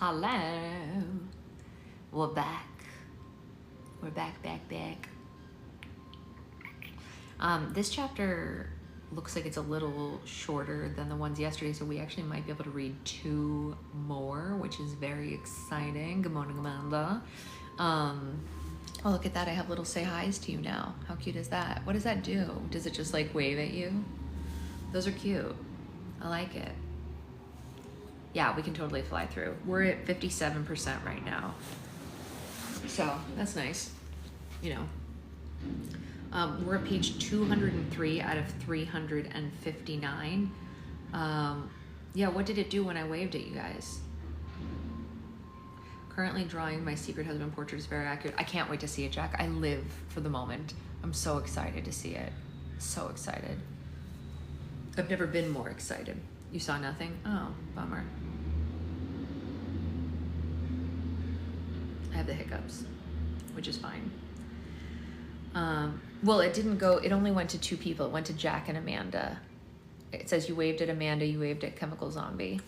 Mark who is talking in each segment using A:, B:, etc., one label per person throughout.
A: Hello. We're back. We're back. This chapter looks like it's a little shorter than the ones yesterday, so we actually might be able to read 2 more, which is very exciting. Good morning, Amanda. Oh, look at that. I have little say hi's to you now. How cute is that? What does that do? Does it just like wave at you? Those are cute. I like it. Yeah, we can totally fly through. We're at 57% right now. So that's nice. You know, we're at page 203 out of 359. Yeah, what did it do when I waved at you guys? Currently drawing my secret husband portrait is very accurate. I can't wait to see it, Jack. I live for the moment. I'm so excited to see it. So excited. I've never been more excited. You saw nothing? Oh, bummer. I have the hiccups, which is fine. Well, it didn't go, it only went to 2 people. It went to Jack and Amanda. It says you waved at Amanda, you waved at Chemical Zombie.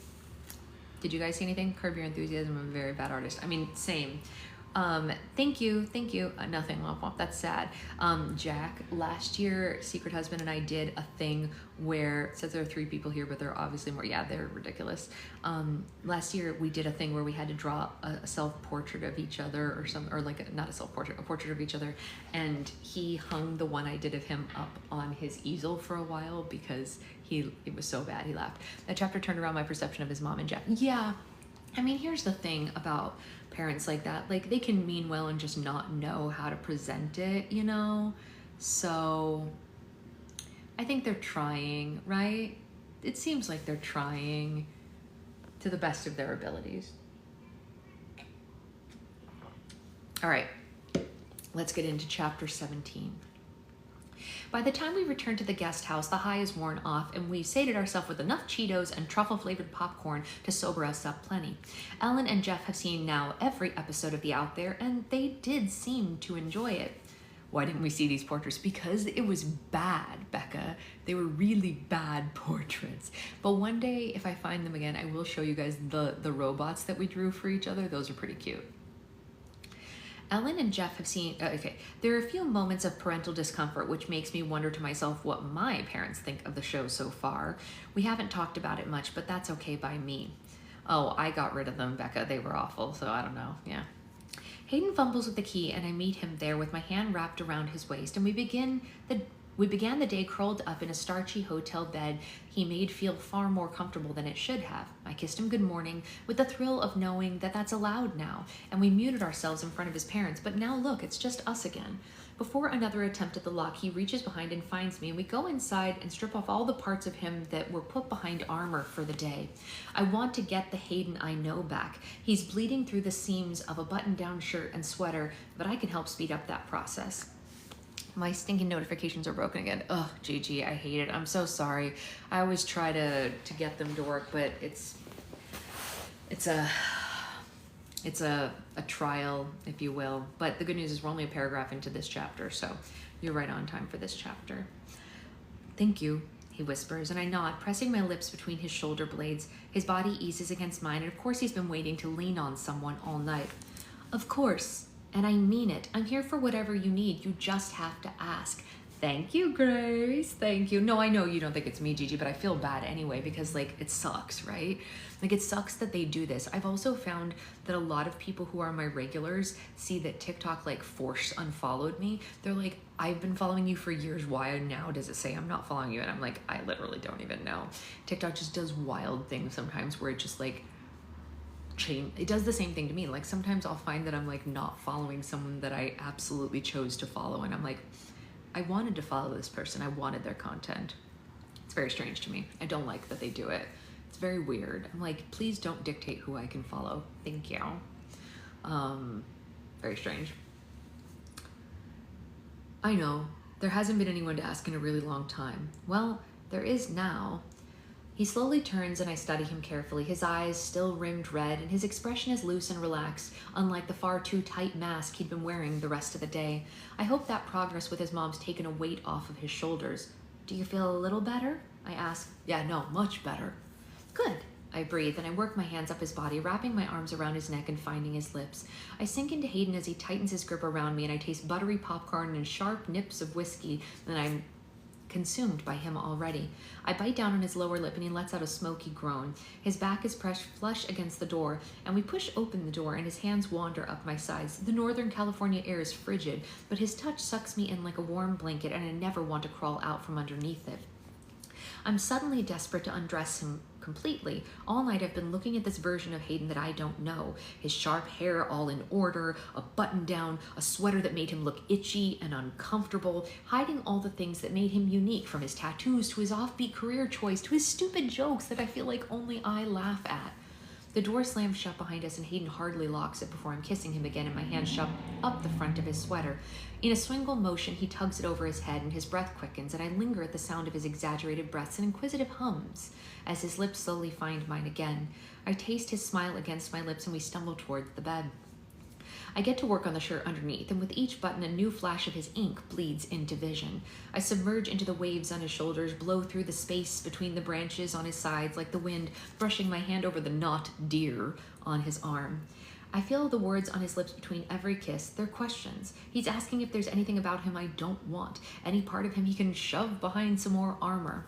A: Did you guys see anything? Curb Your Enthusiasm, I'm a very bad artist. I mean, same. Thank you. Nothing, womp womp, that's sad. Jack, last year, Secret Husband and I did a thing where, it says there are 3 people here, but there are obviously more. Yeah, they're ridiculous. Last year we did a thing where we had to draw a self-portrait of each other or like, not a self-portrait, a portrait of each other. And he hung the one I did of him up on his easel for a while because it was so bad, he laughed. That chapter turned around my perception of his mom and Jack. Yeah, I mean, here's the thing about parents like that. Like, they can mean well and just not know how to present it, you know? So I think they're trying, right? It seems like they're trying to the best of their abilities. All right, let's get into chapter 17. By the time we return to the guest house, the high is worn off, and we've sated ourselves with enough Cheetos and truffle-flavored popcorn to sober us up plenty. Ellen and Jeff have seen now every episode of The Out There, and they did seem to enjoy it. Why didn't we see these portraits? Because it was bad, Becca. They were really bad portraits. But one day, if I find them again, I will show you guys the robots that we drew for each other. Those are pretty cute. Ellen and Jeff have seen, okay, there are a few moments of parental discomfort, which makes me wonder to myself what my parents think of the show so far. We haven't talked about it much, but that's okay by me. Oh, I got rid of them, Becca. They were awful, so I don't know, yeah. Hayden fumbles with the key, and I meet him there with my hand wrapped around his waist, and we began the day curled up in a starchy hotel bed he made feel far more comfortable than it should have. I kissed him good morning with the thrill of knowing that that's allowed now, and we muted ourselves in front of his parents, but now look, it's just us again. Before another attempt at the lock, he reaches behind and finds me, and we go inside and strip off all the parts of him that were put behind armor for the day. I want to get the Hayden I know back. He's bleeding through the seams of a button-down shirt and sweater, but I can help speed up that process. My stinking notifications are broken again. Ugh, Gigi, I hate it. I'm so sorry. I always try to get them to work, but it's a trial, if you will. But the good news is we're only a paragraph into this chapter, so you're right on time for this chapter. Thank you, he whispers, and I nod, pressing my lips between his shoulder blades. His body eases against mine, and of course he's been waiting to lean on someone all night. Of course. And I mean it. I'm here for whatever you need. You just have to ask. Thank you, Grace. Thank you. No, I know you don't think it's me, Gigi, but I feel bad anyway because, like, it sucks, right? Like, it sucks that they do this. I've also found that a lot of people who are my regulars see that TikTok, like, force unfollowed me. They're like, I've been following you for years. Why now does it say I'm not following you? And I'm like, I literally don't even know. TikTok just does wild things sometimes where it just, like, it does the same thing to me. Like, sometimes I'll find that I'm like not following someone that I absolutely chose to follow, and I'm like, I wanted to follow this person, I wanted their content. It's very strange to me. I don't like that they do it. It's very weird. I'm like, please don't dictate who I can follow. Thank you. Very strange. I know there hasn't been anyone to ask in a really long time. Well, there is now. He slowly turns and I study him carefully, his eyes still rimmed red, and his expression is loose and relaxed, unlike the far too tight mask he'd been wearing the rest of the day. I hope that progress with his mom's taken a weight off of his shoulders. Do you feel a little better? I ask. Yeah, no, much better. Good. I breathe, and I work my hands up his body, wrapping my arms around his neck and finding his lips. I sink into Hayden as he tightens his grip around me, and I taste buttery popcorn and sharp nips of whiskey, and I'm consumed by him already. I bite down on his lower lip, and he lets out a smoky groan. His back is pressed flush against the door, and we push open the door, and his hands wander up my sides. The Northern California air is frigid, but his touch sucks me in like a warm blanket, and I never want to crawl out from underneath it. I'm suddenly desperate to undress him completely. All night I've been looking at this version of Hayden that I don't know. His sharp hair all in order, a button down, a sweater that made him look itchy and uncomfortable, hiding all the things that made him unique, from his tattoos to his offbeat career choice to his stupid jokes that I feel like only I laugh at. The door slams shut behind us, and Hayden hardly locks it before I'm kissing him again, and my hand shoved up the front of his sweater. In a swingle motion, he tugs it over his head, and his breath quickens, and I linger at the sound of his exaggerated breaths and inquisitive hums as his lips slowly find mine again. I taste his smile against my lips, and we stumble towards the bed. I get to work on the shirt underneath, and with each button a new flash of his ink bleeds into vision. I submerge into the waves on his shoulders, blow through the space between the branches on his sides like the wind, brushing my hand over the "not dear" on his arm. I feel the words on his lips between every kiss. They're questions. He's asking if there's anything about him I don't want, any part of him he can shove behind some more armor.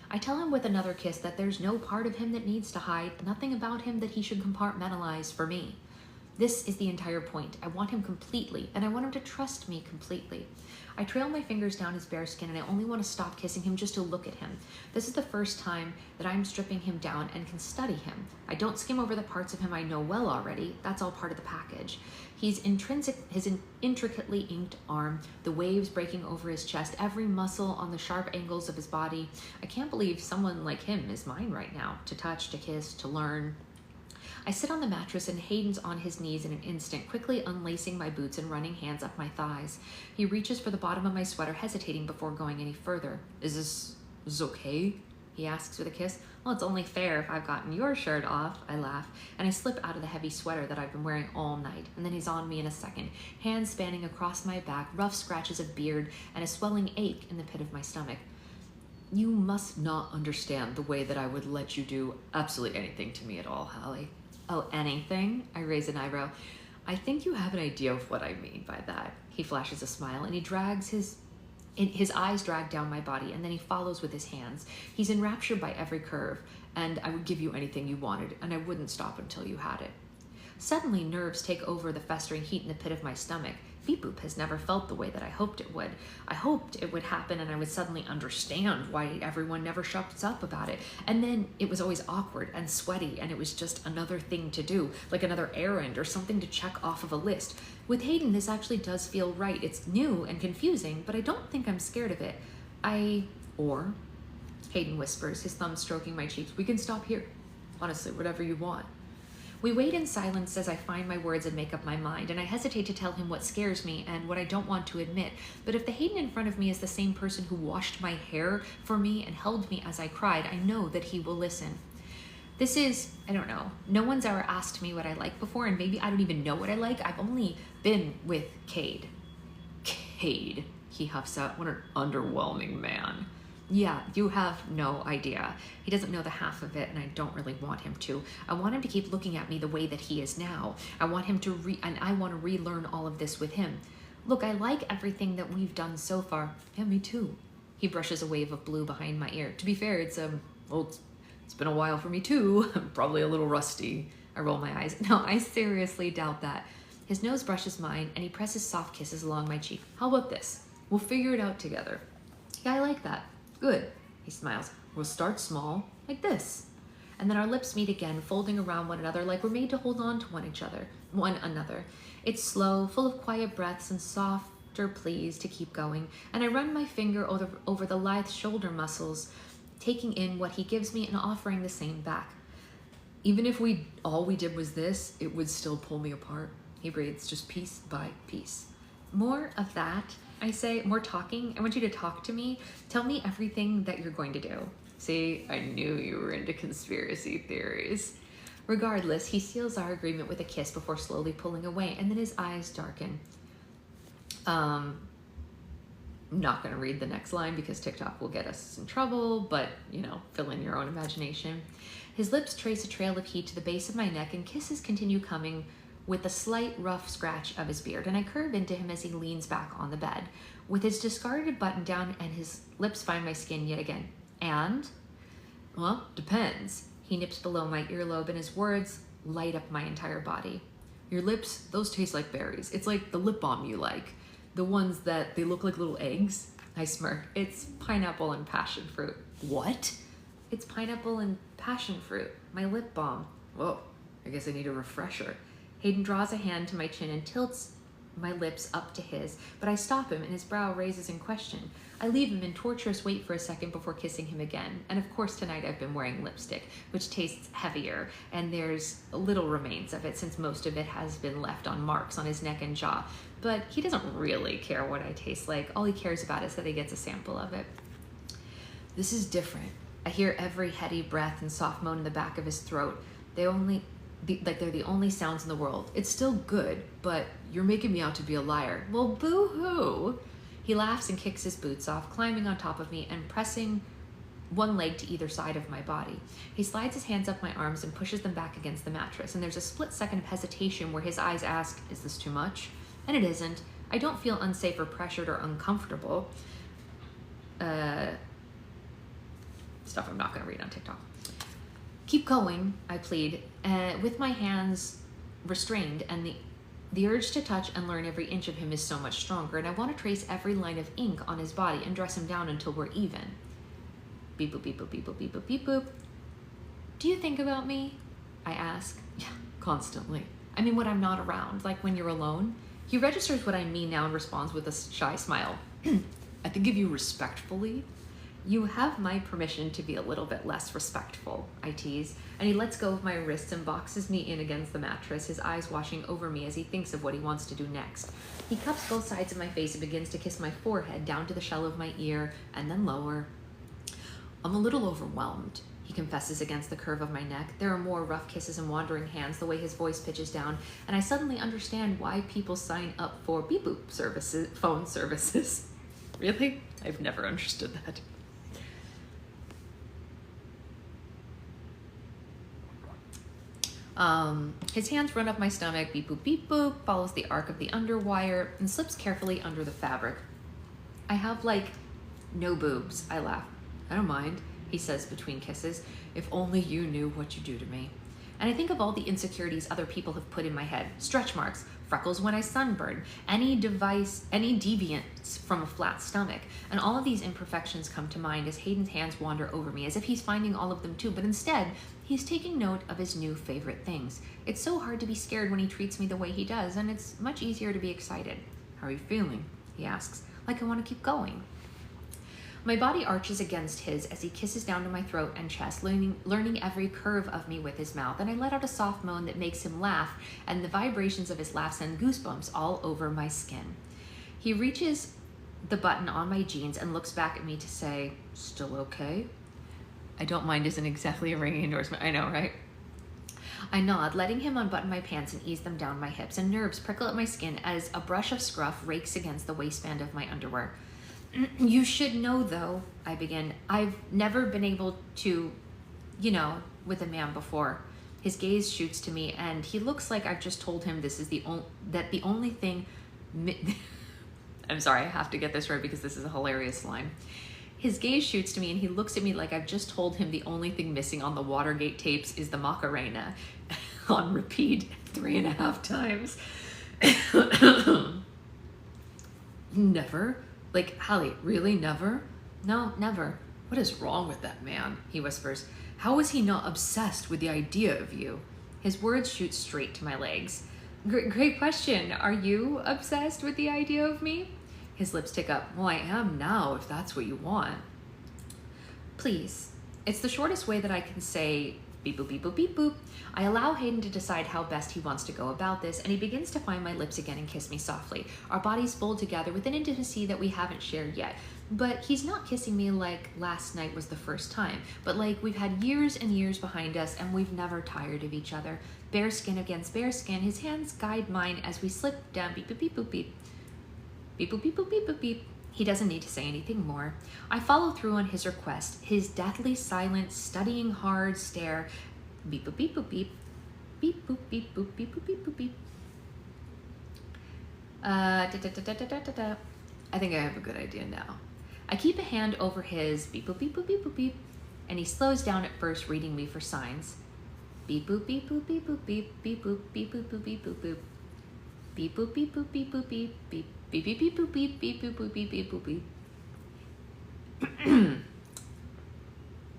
A: I tell him with another kiss that there's no part of him that needs to hide, nothing about him that he should compartmentalize for me. This is the entire point. I want him completely, and I want him to trust me completely. I trail my fingers down his bare skin, and I only want to stop kissing him just to look at him. This is the first time that I'm stripping him down and can study him. I don't skim over the parts of him I know well already. That's all part of the package. His intricately inked arm, the waves breaking over his chest, every muscle on the sharp angles of his body. I can't believe someone like him is mine right now, to touch, to kiss, to learn. I sit on the mattress, and Hayden's on his knees in an instant, quickly unlacing my boots and running hands up my thighs. He reaches for the bottom of my sweater, hesitating before going any further. Is this okay? He asks with a kiss. Well, it's only fair if I've gotten your shirt off, I laugh, and I slip out of the heavy sweater that I've been wearing all night, and then he's on me in a second, hands spanning across my back, rough scratches of beard, and a swelling ache in the pit of my stomach. You must not understand the way that I would let you do absolutely anything to me at all, Hallie. Oh, anything? I raise an eyebrow. I think you have an idea of what I mean by that. He flashes a smile, and he drags his eyes drag down my body, and then he follows with his hands. He's enraptured by every curve, and I would give you anything you wanted, and I wouldn't stop until you had it. Suddenly, nerves take over the festering heat in the pit of my stomach. Beep Boop has never felt the way that I hoped it would. I hoped it would happen and I would suddenly understand why everyone never shuts up about it. And then it was always awkward and sweaty, and it was just another thing to do, like another errand or something to check off of a list. With Hayden, this actually does feel right. It's new and confusing, but I don't think I'm scared of it. Hayden whispers, his thumb stroking my cheeks, we can stop here. Honestly, whatever you want. We wait in silence as I find my words and make up my mind, and I hesitate to tell him what scares me and what I don't want to admit. But if the Hayden in front of me is the same person who washed my hair for me and held me as I cried, I know that he will listen. This is, I don't know, no one's ever asked me what I like before, and maybe I don't even know what I like. I've only been with Cade. Cade, he huffs out. What an underwhelming man. Yeah, you have no idea. He doesn't know the half of it, and I don't really want him to. I want him to keep looking at me the way that he is now. I want him to and I want to relearn all of this with him. Look, I like everything that we've done so far. Yeah, me too. He brushes a wave of blue behind my ear. To be fair, it's been a while for me too. I'm probably a little rusty. I roll my eyes. No, I seriously doubt that. His nose brushes mine, and he presses soft kisses along my cheek. How about this? We'll figure it out together. Yeah, I like that. Good, he smiles. We'll start small, like this. And then our lips meet again, folding around one another like we're made to hold on to one another. It's slow, full of quiet breaths and softer pleas to keep going. And I run my finger over the lithe shoulder muscles, taking in what he gives me and offering the same back. Even if all we did was this, it would still pull me apart. He breathes, just piece by piece. More of that. I say, more talking. I want you to talk to me. Tell me everything that you're going to do. See, I knew you were into conspiracy theories. Regardless, he seals our agreement with a kiss before slowly pulling away, and then his eyes darken. I'm not going to read the next line because TikTok will get us in trouble, but, you know, fill in your own imagination. His lips trace a trail of heat to the base of my neck, and kisses continue coming with a slight rough scratch of his beard, and I curve into him as he leans back on the bed. With his discarded button down and his lips find my skin yet again. And? Well, depends. He nips below my earlobe, and his words light up my entire body. Your lips, those taste like berries. It's like the lip balm you like. The ones that they look like little eggs. I smirk. It's pineapple and passion fruit. What? It's pineapple and passion fruit. My lip balm. Whoa, I guess I need a refresher. Hayden draws a hand to my chin and tilts my lips up to his, but I stop him and his brow raises in question. I leave him in torturous wait for a second before kissing him again. And of course tonight I've been wearing lipstick, which tastes heavier, and there's little remains of it since most of it has been left on marks on his neck and jaw. But he doesn't really care what I taste like. All he cares about is that he gets a sample of it. This is different. I hear every heady breath and soft moan in the back of his throat. They're the only sounds in the world. It's still good, but you're making me out to be a liar. Well, boo-hoo. He laughs and kicks his boots off, climbing on top of me and pressing one leg to either side of my body. He slides his hands up my arms and pushes them back against the mattress, and there's a split second of hesitation where his eyes ask, is this too much? And it isn't. I don't feel unsafe or pressured or uncomfortable. Stuff I'm not going to read on TikTok. Keep going, I plead, with my hands restrained, and the urge to touch and learn every inch of him is so much stronger, and I want to trace every line of ink on his body and dress him down until we're even. Beep boop, beep boop, beep boop, beep boop, beep boop. Do you think about me? I ask. Yeah, constantly. I mean, when I'm not around, like when you're alone. He registers what I mean now and responds with a shy smile. I think of you respectfully. You have my permission to be a little bit less respectful, I tease, and he lets go of my wrists and boxes me in against the mattress, his eyes washing over me as he thinks of what he wants to do next. He cups both sides of my face and begins to kiss my forehead down to the shell of my ear and then lower. I'm a little overwhelmed, he confesses against the curve of my neck. There are more rough kisses and wandering hands, the way his voice pitches down, and I suddenly understand why people sign up for beep boop services, phone services. Really? I've never understood that. His hands run up my stomach, beep boop, follows the arc of the underwire, and slips carefully under the fabric. I have, like, no boobs, I laugh. I don't mind, he says between kisses. If only you knew what you do to me. And I think of all the insecurities other people have put in my head. Stretch marks, freckles when I sunburn, any deviance from a flat stomach. And all of these imperfections come to mind as Hayden's hands wander over me, as if he's finding all of them too, but instead, he's taking note of his new favorite things. It's so hard to be scared when he treats me the way he does, and it's much easier to be excited. How are you feeling? He asks, like I want to keep going. My body arches against his as he kisses down to my throat and chest, learning every curve of me with his mouth, and I let out a soft moan that makes him laugh, and the vibrations of his laugh send goosebumps all over my skin. He reaches the button on my jeans and looks back at me to say, still okay? I don't mind isn't exactly a ringing endorsement. I know, right? I nod, letting him unbutton my pants and ease them down my hips, and nerves prickle at my skin as a brush of scruff rakes against the waistband of my underwear. You should know, though, I begin, I've never been able to, with a man before. His gaze shoots to me, and he looks like I've just told him this is the only thing... I'm sorry, I have to get this right because this is a hilarious line. His gaze shoots to me, and he looks at me like I've just told him the only thing missing on the Watergate tapes is the Macarena on repeat 3.5 times. Never? Like, Hallie, really never? No, never. What is wrong with that man? He whispers. How is he not obsessed with the idea of you? His words shoot straight to my legs. Great question. Are you obsessed with the idea of me? His lips tick up. Well, I am now, if that's what you want. Please. It's the shortest way that I can say beep boop, beep boop, beep boop. I allow Hayden to decide how best he wants to go about this, and he begins to find my lips again and kiss me softly. Our bodies fold together with an intimacy that we haven't shared yet. But he's not kissing me like last night was the first time, but like we've had years and years behind us and we've never tired of each other. Bare skin against bare skin, his hands guide mine as we slip down beep boop, beep boop, beep. Beep boop, beep boop, beep boop, beep. He doesn't need to say anything more. I follow through on his request, his deathly silent, studying hard stare. Beep, boop, beep, boop, beep. Beep, boop, beep, boop, beep, boop, beep, boop, beep. I think I have a good idea now. I keep a hand over his beep, boop, beep, boop, beep, boop, beep. And he slows down at first, reading me for signs. Beep, boop, beep, boop, beep, boop, beep, beep, boop, beep, boop, boop, beep, boop, boop. Beep, boop, beep, boop, beep, boop, beep, beep. Beep, beep, beep, boop, beep, beep, boop, boop, beep, beep, boop, beep.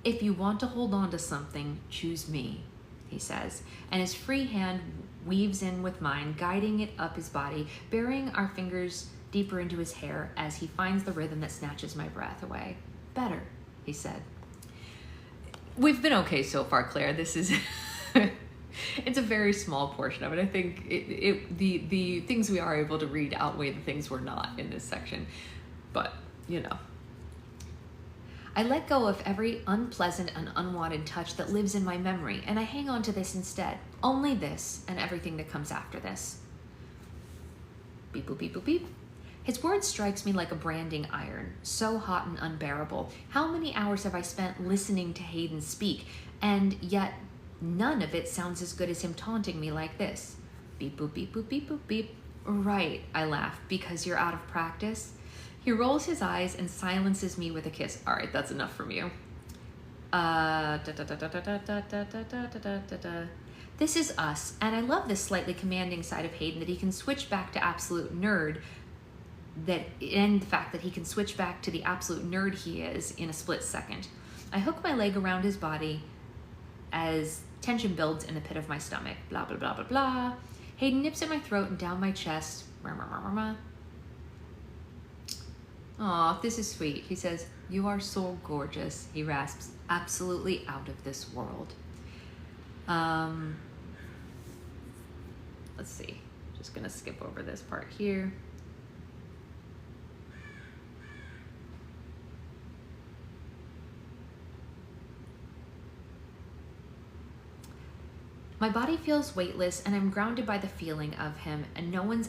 A: If you want to hold on to something, choose me, he says, and his free hand weaves in with mine, guiding it up his body, burying our fingers deeper into his hair as he finds the rhythm that snatches my breath away. Better, he said. We've been okay so far, Claire. This is... It's a very small portion of it. I think the things we are able to read outweigh the things we're not in this section. But, you know. I let go of every unpleasant and unwanted touch that lives in my memory, and I hang on to this instead. Only this and everything that comes after this. Beep, boop, beep, boop, beep. His word strikes me like a branding iron, so hot and unbearable. How many hours have I spent listening to Hayden speak, and yet none of it sounds as good as him taunting me like this. Beep, boop, beep, boop, beep, boop, beep. Right, I laugh, because you're out of practice. He rolls his eyes and silences me with a kiss. All right, that's enough from you. This is us, and I love this slightly commanding side of Hayden, that he can switch back to absolute nerd, and the fact that he can switch back to the absolute nerd he is in a split second. I hook my leg around his body as tension builds in the pit of my stomach. Blah, blah, blah, blah, blah. Hayden nips at my throat and down my chest. Aw, this is sweet. He says, you are so gorgeous. He rasps, absolutely out of this world. Let's see. Just gonna skip over this part here. My body feels weightless, and I'm grounded by the feeling of him, and no one's...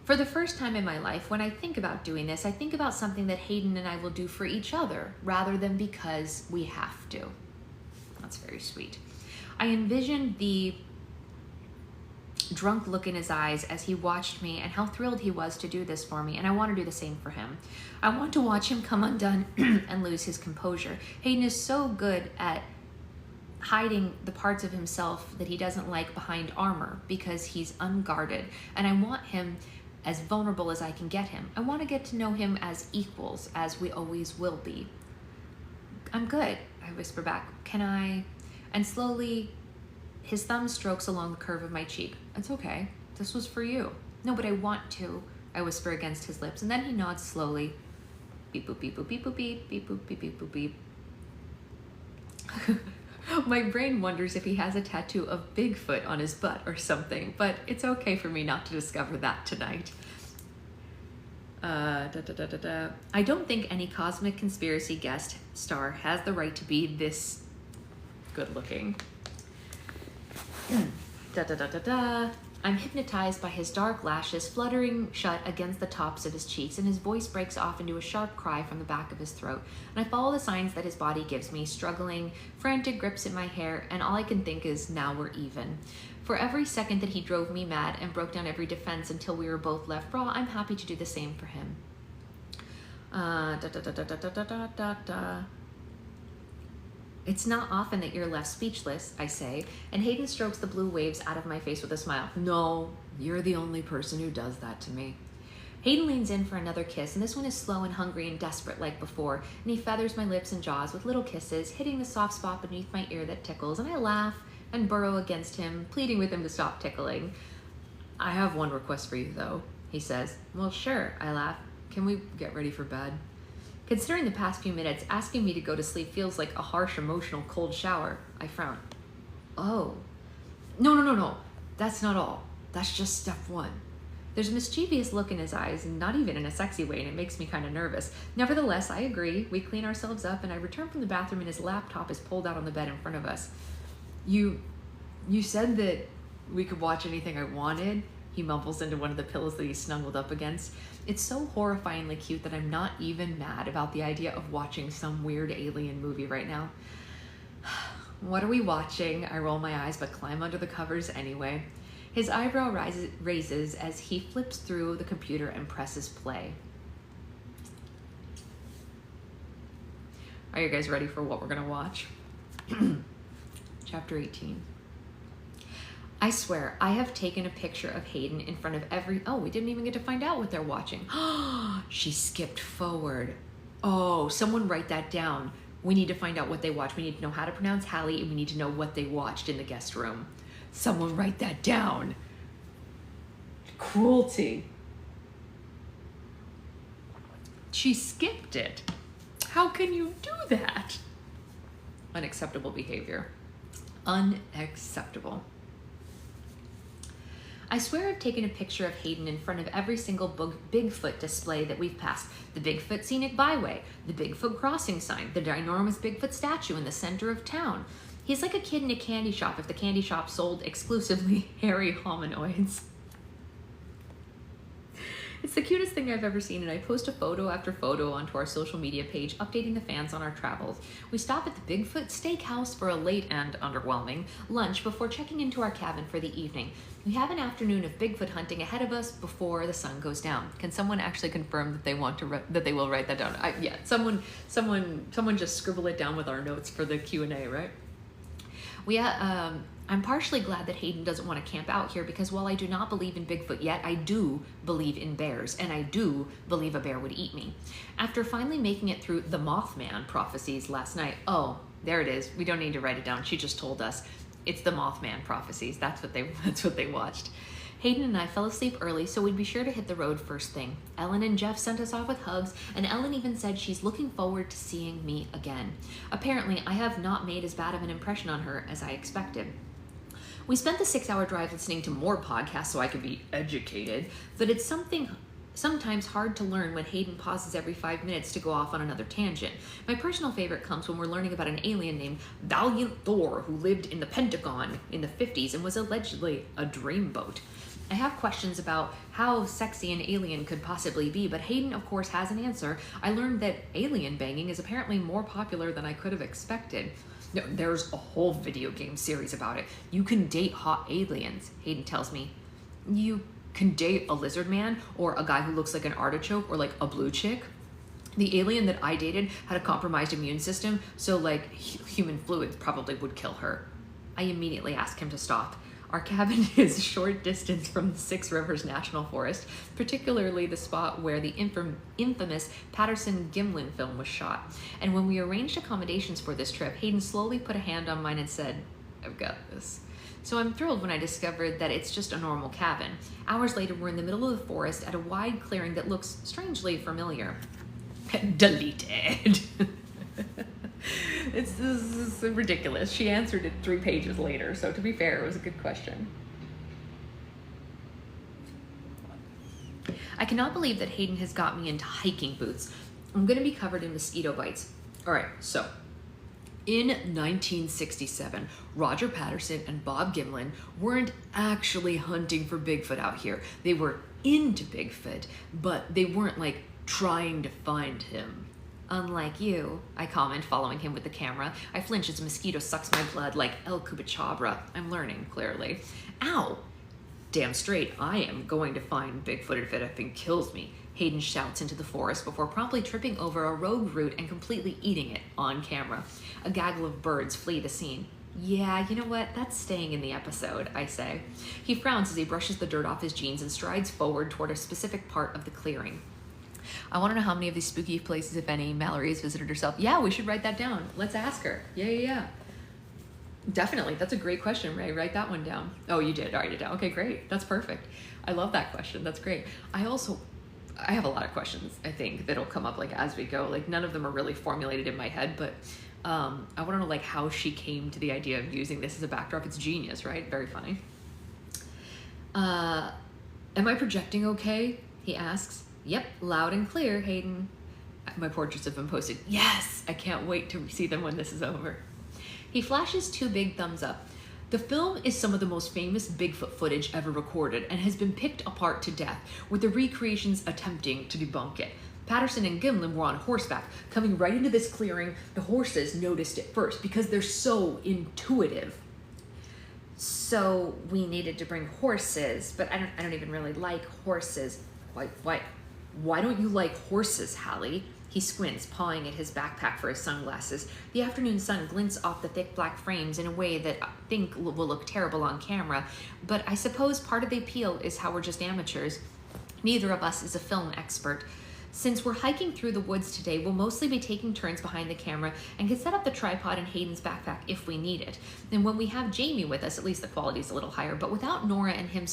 A: For the first time in my life, when I think about doing this, I think about something that Hayden and I will do for each other, rather than because we have to. That's very sweet. I envisioned the drunk look in his eyes as he watched me, and how thrilled he was to do this for me, and I want to do the same for him. I want to watch him come undone and lose his composure. Hayden is so good at hiding the parts of himself that he doesn't like behind armor because he's unguarded, and I want him as vulnerable as I can get him. I want to get to know him as equals, as we always will be. I'm good, I whisper back. Can I? And slowly, his thumb strokes along the curve of my cheek. It's okay. This was for you. No, but I want to, I whisper against his lips, and then he nods slowly. Beep, boop, beep, boop, beep, boop, beep, beep, boop, beep, beep, boop, beep. My brain wonders if he has a tattoo of Bigfoot on his butt or something, but it's okay for me not to discover that tonight. I don't think any cosmic conspiracy guest star has the right to be this good looking. I'm hypnotized by his dark lashes fluttering shut against the tops of his cheeks, and his voice breaks off into a sharp cry from the back of his throat. And I follow the signs that his body gives me, struggling, frantic grips at my hair, and all I can think is, now we're even. For every second that he drove me mad and broke down every defense until we were both left raw, I'm happy to do the same for him. It's not often that you're left speechless, I say, and Hayden strokes the blue waves out of my face with a smile. No, you're the only person who does that to me. Hayden leans in for another kiss, and this one is slow and hungry and desperate like before, and he feathers my lips and jaws with little kisses, hitting the soft spot beneath my ear that tickles, and I laugh and burrow against him, pleading with him to stop tickling. I have one request for you, though, he says. Well, sure, I laugh. Can we get ready for bed? Considering the past few minutes, asking me to go to sleep feels like a harsh, emotional, cold shower. I frown. Oh. No. That's not all. That's just step one. There's a mischievous look in his eyes, and not even in a sexy way, and it makes me kind of nervous. Nevertheless, I agree. We clean ourselves up, and I return from the bathroom, and his laptop is pulled out on the bed in front of us. You You said that we could watch anything I wanted. He mumbles into one of the pillows that he's snuggled up against. It's so horrifyingly cute that I'm not even mad about the idea of watching some weird alien movie right now. What are we watching? I roll my eyes but climb under the covers anyway. His eyebrow raises as he flips through the computer and presses play. Are you guys ready for what we're gonna watch? Chapter 18. I swear, I have taken a picture of Hayden in front of every... Oh, we didn't even get to find out what they're watching. She skipped forward. Oh, someone write that down. We need to find out what they watch. We need to know how to pronounce Hallie, and we need to know what they watched in the guest room. Someone write that down. Cruelty. She skipped it. How can you do that? Unacceptable behavior. Unacceptable. I swear I've taken a picture of Hayden in front of every single Bigfoot display that we've passed. The Bigfoot Scenic Byway, the Bigfoot Crossing sign, the ginormous Bigfoot statue in the center of town. He's like a kid in a candy shop if the candy shop sold exclusively hairy hominoids. It's the cutest thing I've ever seen, and I post a photo after photo onto our social media page, updating the fans on our travels. We stop at the Bigfoot Steakhouse for a late and underwhelming lunch before checking into our cabin for the evening. We have an afternoon of Bigfoot hunting ahead of us before the sun goes down. Can someone actually confirm that they want to that they will write that down? Yeah, someone just scribble it down with our notes for the Q&A, right? I'm partially glad that Hayden doesn't want to camp out here because while I do not believe in Bigfoot yet, I do believe in bears, and I do believe a bear would eat me. After finally making it through the Mothman prophecies last night, oh, there it is. We don't need to write it down. She just told us. It's the Mothman prophecies. That's what they watched. Hayden and I fell asleep early, so we'd be sure to hit the road first thing. Ellen and Jeff sent us off with hugs, and Ellen even said she's looking forward to seeing me again. Apparently, I have not made as bad of an impression on her as I expected. We spent the 6-hour drive listening to more podcasts so I could be educated, but it's sometimes hard to learn when Hayden pauses every 5 minutes to go off on another tangent. My personal favorite comes when we're learning about an alien named Valiant Thor who lived in the Pentagon in the 50s and was allegedly a dreamboat. I have questions about how sexy an alien could possibly be, but Hayden, of course, has an answer. I learned that alien banging is apparently more popular than I could have expected. No, there's a whole video game series about it. You can date hot aliens, Hayden tells me. You can date a lizard man or a guy who looks like an artichoke or like a blue chick. The alien that I dated had a compromised immune system, so like human fluids probably would kill her. I immediately asked him to stop. Our cabin is a short distance from the Six Rivers National Forest, particularly the spot where the infamous Patterson-Gimlin film was shot. And when we arranged accommodations for this trip, Hayden slowly put a hand on mine and said, "I've got this." So I'm thrilled when I discovered that it's just a normal cabin. Hours later, we're in the middle of the forest at a wide clearing that looks strangely familiar. Deleted. This is ridiculous. She answered it 3 pages later, so to be fair, it was a good question. I cannot believe that Hayden has got me into hiking boots. I'm going to be covered in mosquito bites. All right, so in 1967, Roger Patterson and Bob Gimlin weren't actually hunting for Bigfoot out here. They were into Bigfoot, but they weren't like trying to find him. Unlike you, I comment, following him with the camera. I flinch as a mosquito sucks my blood like El Cubichabra. I'm learning, clearly. Ow! Damn straight, I am going to find Bigfoot if it effing kills me. Hayden shouts into the forest before promptly tripping over a rogue root and completely eating it on camera. A gaggle of birds flee the scene. Yeah, you know what? That's staying in the episode, I say. He frowns as he brushes the dirt off his jeans and strides forward toward a specific part of the clearing. I want to know how many of these spooky places, if any, Mallory has visited herself. Yeah, we should write that down. Let's ask her. Yeah. Definitely. That's a great question, Ray. Write that one down. Oh, you did. Write it down. Okay, great. That's perfect. I love that question. That's great. I have a lot of questions, I think, that'll come up like as we go. Like none of them are really formulated in my head, but I want to know like how she came to the idea of using this as a backdrop. It's genius, right? Very funny. Am I projecting okay? He asks. Yep, loud and clear, Hayden. My portraits have been posted. Yes, I can't wait to see them when this is over. He flashes 2 big thumbs up. The film is some of the most famous Bigfoot footage ever recorded and has been picked apart to death, with the recreations attempting to debunk it. Patterson and Gimlin were on horseback. Coming right into this clearing, the horses noticed it first because they're so intuitive. So we needed to bring horses, but I don't even really like horses. Why don't you like horses, Hallie? He squints, pawing at his backpack for his sunglasses. The afternoon sun glints off the thick black frames in a way that I think will look terrible on camera, but I suppose part of the appeal is how we're just amateurs. Neither of us is a film expert. Since we're hiking through the woods today, we'll mostly be taking turns behind the camera and can set up the tripod in Hayden's backpack if we need it. And when we have Jamie with us, at least the quality's a little higher, but with Nora and him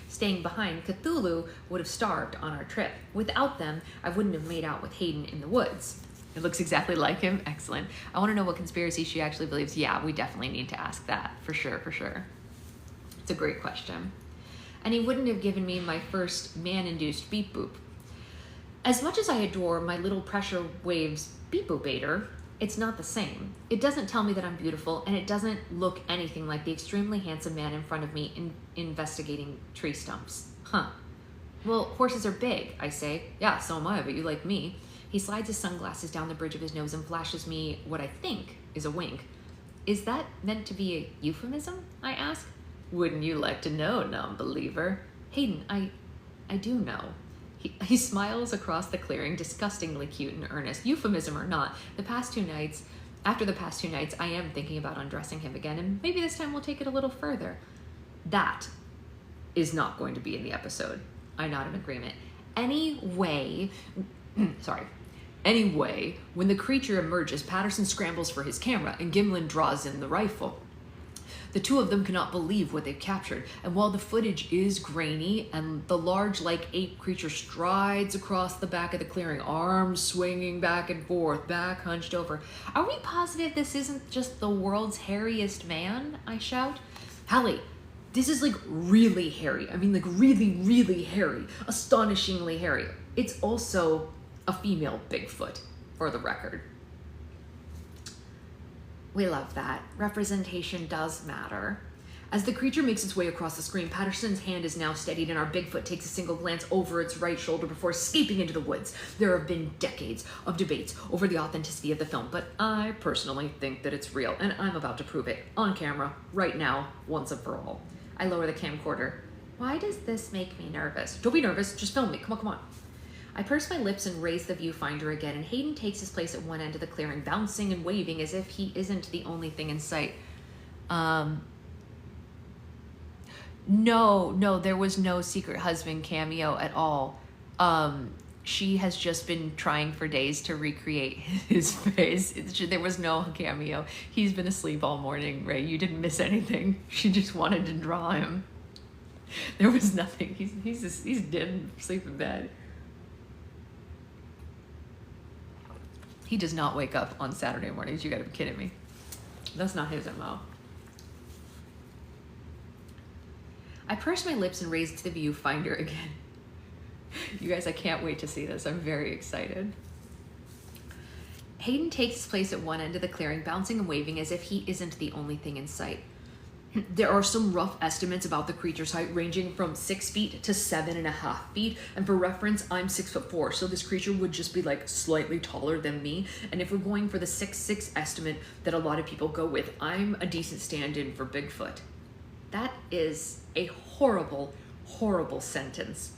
A: staying behind, Cthulhu would have starved on our trip. Without them, I wouldn't have made out with Hayden in the woods. It looks exactly like him. Excellent. I want to know what conspiracy she actually believes. Yeah, we definitely need to ask that, for sure, for sure. It's a great question. And he wouldn't have given me my first man-induced beep boop. As much as I adore my little pressure waves beep boopator, it's not the same. It doesn't tell me that I'm beautiful, and it doesn't look anything like the extremely handsome man in front of me investigating tree stumps. Huh. Well, horses are big, I say. Yeah, so am I, but you like me. He slides his sunglasses down the bridge of his nose and flashes me what I think is a wink. Is that meant to be a euphemism? I ask. Wouldn't you like to know, non-believer? Hayden, I do know. He smiles across the clearing, disgustingly cute and earnest. Euphemism or not, after the past two nights, I am thinking about undressing him again, and maybe this time we'll take it a little further. That is not going to be in the episode. I nod in agreement. Anyway, when the creature emerges, Patterson scrambles for his camera, and Gimlin draws in the rifle. The two of them cannot believe what they've captured, and while the footage is grainy and the large, like ape creature strides across the back of the clearing, arms swinging back and forth, back hunched over. Are we positive this isn't just the world's hairiest man? I shout. Hallie, this is like really hairy. I mean, like really, really hairy. Astonishingly hairy. It's also a female Bigfoot, for the record. We love that. Representation does matter. As the creature makes its way across the screen, Patterson's hand is now steadied and our Bigfoot takes a single glance over its right shoulder before escaping into the woods. There have been decades of debates over the authenticity of the film, but I personally think that it's real, and I'm about to prove it on camera, right now, once and for all. I lower the camcorder. Why does this make me nervous? Don't be nervous, just film me, come on, come on. I purse my lips and raise the viewfinder again, and Hayden takes his place at one end of the clearing, bouncing and waving as if he isn't the only thing in sight. No, there was no secret husband cameo at all. She has just been trying for days to recreate his face. There was no cameo. He's been asleep all morning, Ray. You didn't miss anything. She just wanted to draw him. There was nothing. He's dead, asleep in bed. He does not wake up on Saturday mornings. You gotta be kidding me. That's not his MO. I purse my lips and raise to the viewfinder again. You guys, I can't wait to see this. I'm very excited. Hayden takes his place at one end of the clearing, bouncing and waving as if he isn't the only thing in sight. There are some rough estimates about the creature's height, ranging from 6 feet to 7.5 feet. And for reference, I'm 6'4", so this creature would just be like slightly taller than me. And if we're going for the 6'6" estimate that a lot of people go with, I'm a decent stand-in for Bigfoot. That is a horrible, horrible sentence.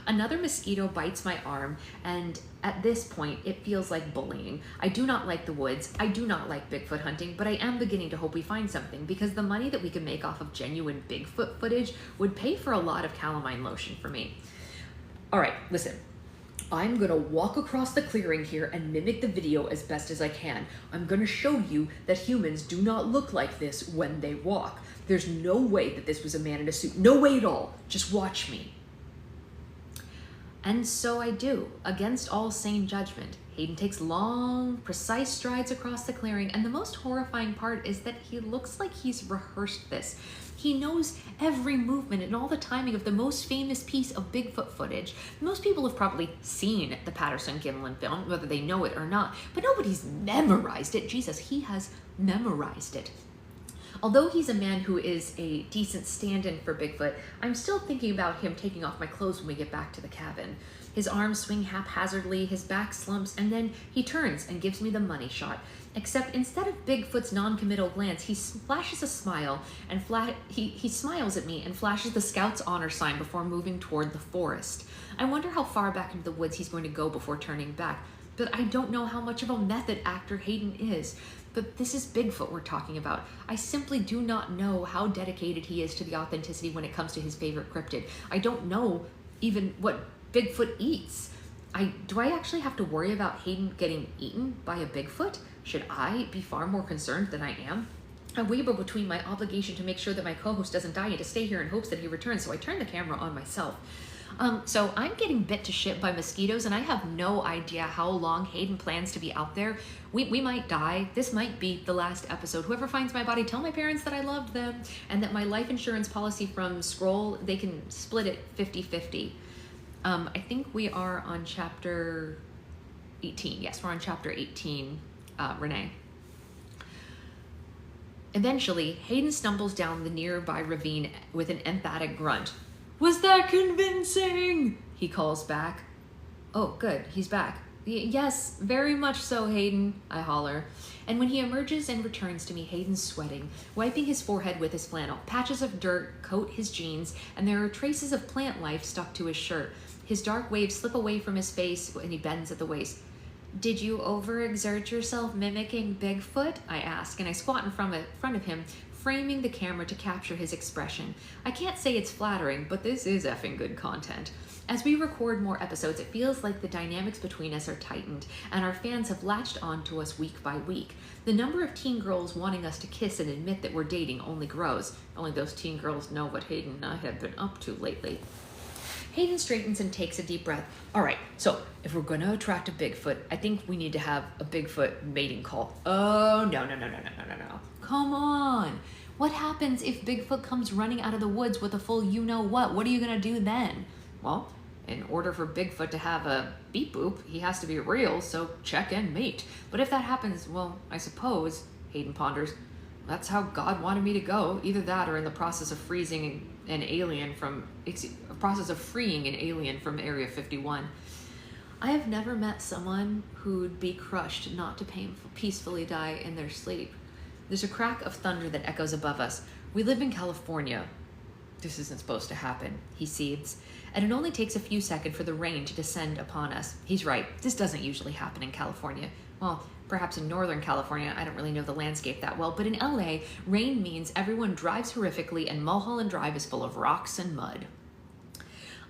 A: Another mosquito bites my arm, and at this point, it feels like bullying. I do not like the woods. I do not like Bigfoot hunting, but I am beginning to hope we find something, because the money that we can make off of genuine Bigfoot footage would pay for a lot of calamine lotion for me. All right, listen. I'm gonna walk across the clearing here and mimic the video as best as I can. I'm gonna show you that humans do not look like this when they walk. There's no way that this was a man in a suit. No way at all. Just watch me. And so I do, against all sane judgment. Hayden takes long, precise strides across the clearing, and the most horrifying part is that he looks like he's rehearsed this. He knows every movement and all the timing of the most famous piece of Bigfoot footage. Most people have probably seen the Patterson-Gimlin film, whether they know it or not, but nobody's memorized it. Jesus, he has memorized it. Although he's a man who is a decent stand-in for Bigfoot, I'm still thinking about him taking off my clothes when we get back to the cabin. His arms swing haphazardly, his back slumps, and then he turns and gives me the money shot. Except instead of Bigfoot's non-committal glance, he flashes a smile and he smiles at me and flashes the Scout's honor sign before moving toward the forest. I wonder how far back into the woods he's going to go before turning back, but I don't know how much of a method actor Hayden is. But this is Bigfoot we're talking about. I simply do not know how dedicated he is to the authenticity when it comes to his favorite cryptid. I don't know even what Bigfoot eats. Do I actually have to worry about Hayden getting eaten by a Bigfoot? Should I be far more concerned than I am? I waver between my obligation to make sure that my co-host doesn't die and to stay here in hopes that he returns, so I turn the camera on myself. So I'm getting bit to shit by mosquitoes, and I have no idea how long Hayden plans to be out there. We might die. This might be the last episode. Whoever finds my body, tell my parents that I loved them and that my life insurance policy from Scroll, they can split it 50-50. I think we are on chapter 18. Yes, we're on chapter 18, Renee. Eventually, Hayden stumbles down the nearby ravine with an emphatic grunt. "Was that convincing?" he calls back. "Oh, good, he's back." "Yes, very much so, Hayden," I holler. And when he emerges and returns to me, Hayden's sweating, wiping his forehead with his flannel. Patches of dirt coat his jeans, and there are traces of plant life stuck to his shirt. His dark waves slip away from his face and he bends at the waist. "Did you overexert yourself mimicking Bigfoot?" I ask, and I squat in front of him, framing the camera to capture his expression. I can't say it's flattering, but this is effing good content. As we record more episodes, it feels like the dynamics between us are tightened, and our fans have latched on to us week by week. The number of teen girls wanting us to kiss and admit that we're dating only grows. Only those teen girls know what Hayden and I have been up to lately. Hayden straightens and takes a deep breath. "All right, so if we're going to attract a Bigfoot, I think we need to have a Bigfoot mating call." "Oh, no. Come on. What happens if Bigfoot comes running out of the woods with a full you-know-what? What are you going to do then?" "Well, in order for Bigfoot to have a beep boop, he has to be real, so check and mate. But if that happens, well, I suppose," Hayden ponders, "that's how God wanted me to go. Either that or in the process of freeing an alien from Area 51. I have never met someone who'd be crushed not to peacefully die in their sleep. There's a crack of thunder that echoes above us. "We live in California. This isn't supposed to happen," he seethes, and it only takes a few seconds for the rain to descend upon us. He's right, this doesn't usually happen in California. Well, perhaps in Northern California, I don't really know the landscape that well, but in LA, rain means everyone drives horrifically and Mulholland Drive is full of rocks and mud.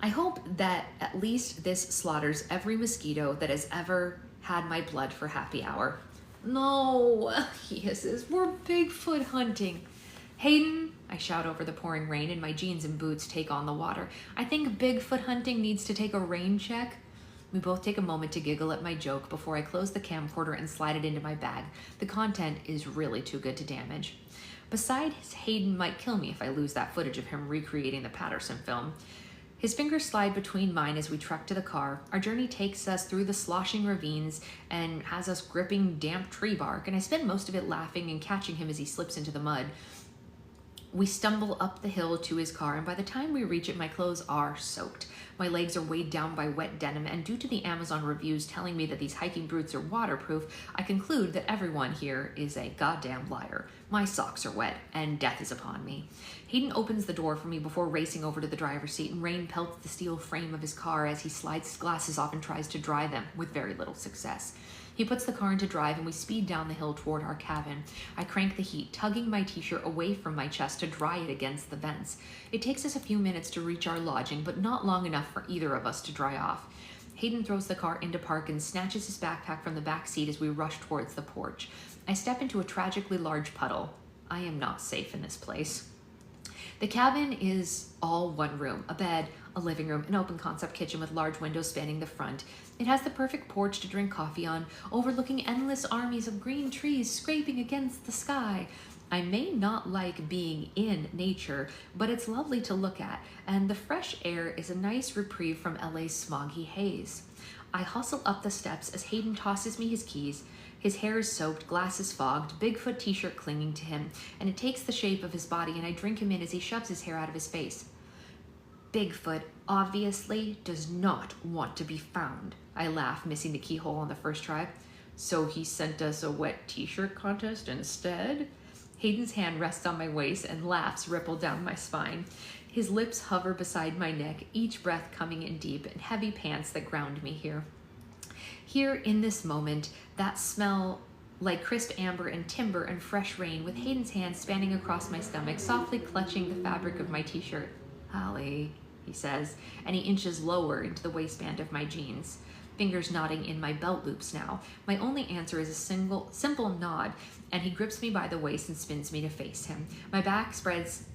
A: I hope that at least this slaughters every mosquito that has ever had my blood for happy hour. "No," he hisses, "we're Bigfoot hunting." "Hayden," I shout over the pouring rain, and my jeans and boots take on the water, "I think Bigfoot hunting needs to take a rain check." We both take a moment to giggle at my joke before I close the camcorder and slide it into my bag. The content is really too good to damage. Besides, Hayden might kill me if I lose that footage of him recreating the Patterson film. His fingers slide between mine as we trek to the car. Our journey takes us through the sloshing ravines and has us gripping damp tree bark, and I spend most of it laughing and catching him as he slips into the mud. We stumble up the hill to his car, and by the time we reach it, my clothes are soaked. My legs are weighed down by wet denim, and due to the Amazon reviews telling me that these hiking boots are waterproof, I conclude that everyone here is a goddamn liar. My socks are wet, and death is upon me. Hayden opens the door for me before racing over to the driver's seat, and rain pelts the steel frame of his car as he slides his glasses off and tries to dry them, with very little success. He puts the car into drive, and we speed down the hill toward our cabin. I crank the heat, tugging my t-shirt away from my chest to dry it against the vents. It takes us a few minutes to reach our lodging, but not long enough for either of us to dry off. Hayden throws the car into park and snatches his backpack from the back seat as we rush towards the porch. I step into a tragically large puddle. I am not safe in this place. The cabin is all one room, a bed, a living room, an open concept kitchen with large windows spanning the front. It has the perfect porch to drink coffee on, overlooking endless armies of green trees scraping against the sky. I may not like being in nature, but it's lovely to look at, and the fresh air is a nice reprieve from LA's smoggy haze. I hustle up the steps as Hayden tosses me his keys. His hair is soaked, glasses fogged, Bigfoot t-shirt clinging to him, and it takes the shape of his body, and I drink him in as he shoves his hair out of his face. Bigfoot obviously does not want to be found. I laugh, missing the keyhole on the first try. So he sent us a wet t-shirt contest instead? Hayden's hand rests on my waist and laughs ripple down my spine. His lips hover beside my neck, each breath coming in deep, and heavy pants that ground me here. Here, in this moment, that smell like crisp amber and timber and fresh rain, with Hayden's hand spanning across my stomach, softly clutching the fabric of my t-shirt. Holly, he says, and he inches lower into the waistband of my jeans, fingers knotting in my belt loops now. My only answer is a simple nod, and he grips me by the waist and spins me to face him. My back spreads